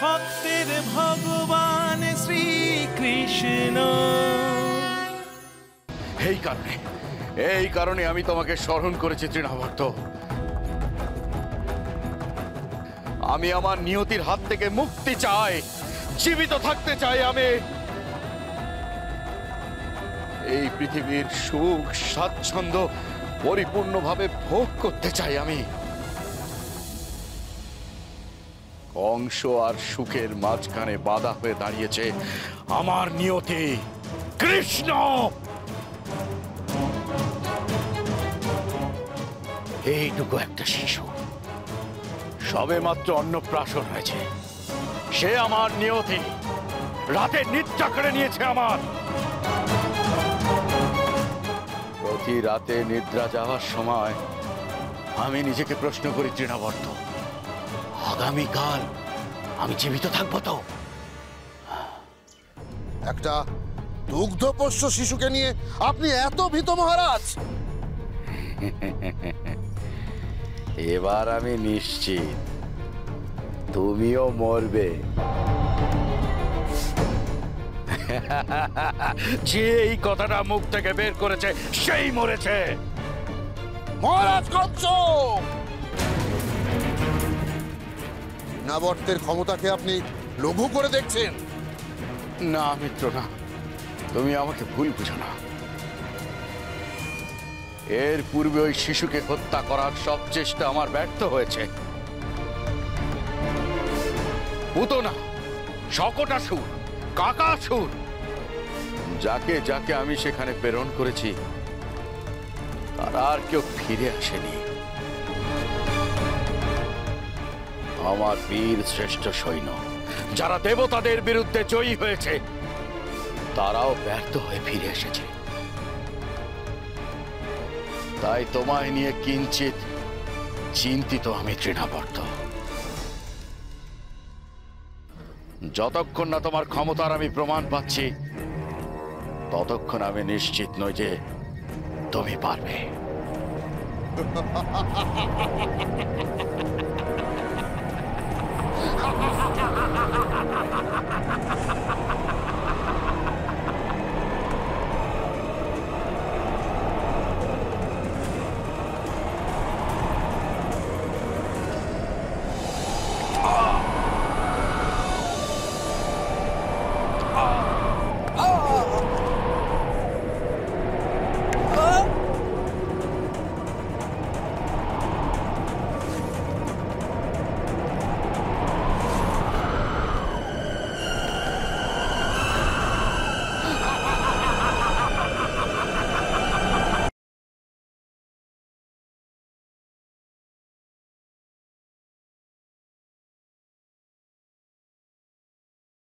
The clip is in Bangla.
ভক্তের ভগবান শ্রীকৃষ্ণ। এই কারণে আমি তোমাকে স্মরণ করেছি তৃণাবর্ত। আমি আমার নিয়তির হাত থেকে মুক্তি চাই, জীবিত থাকতে চাই। আমি এই পৃথিবীর সুখ স্বাচ্ছন্দ্য পরিপূর্ণভাবে ভোগ করতে চাই। আমি কংস আর সুখের মাঝখানে বাধা হয়ে দাঁড়িয়েছে আমার নিয়তি কৃষ্ণ। এইটুকু একটা শিশু, সবে মাত্র অন্নপ্রাশন হয়েছে, সে আমার নিয়তি, রাতে নিদ্রা করে নিয়েছে আমার। প্রতি রাতে নিদ্রা যাওয়ার সময় আমি নিজেকে প্রশ্ন করি তৃণাবর্ত, আগামীকাল আমি জীবিত থাকবো তো? একটা দুগ্ধপোষ্য শিশুকে নিয়ে আপনি এত ভীত মহারাজ? এবার আমি নিশ্চিত তুমিও মরবে। যে এই কথাটা মুখ থেকে বের করেছে সেই মরেছে। মহারাজ কংস, তৃণাবর্তের ক্ষমতাকে আপনি লঘু করে দেখছেন। না মিত্র, না, তুমি আমাকে ভুল বুঝো না। এর পূর্বে ওই শিশুকে হত্যা করার সব চেষ্টা আমার ব্যর্থ হয়েছে। পুতনা, শকটাসুর, কাকাসুর, যাকে যাকে আমি সেখানে প্রেরণ করেছি তারা আর কেউ ফিরে আসেনি। আমার বীর শ্রেষ্ঠ সৈন্য যারা দেবতাদের বিরুদ্ধে জয়ী হয়েছে তারাও ব্যর্থ হয়ে ফিরে এসেছে। তাই তোমায় নিয়ে কিঞ্চিত চিন্তিত আমি তৃণাবর্ত। যতক্ষণ না তোমার ক্ষমতার আমি প্রমাণ পাচ্ছি ততক্ষণ আমি নিশ্চিত নই যে তুমি পারবে।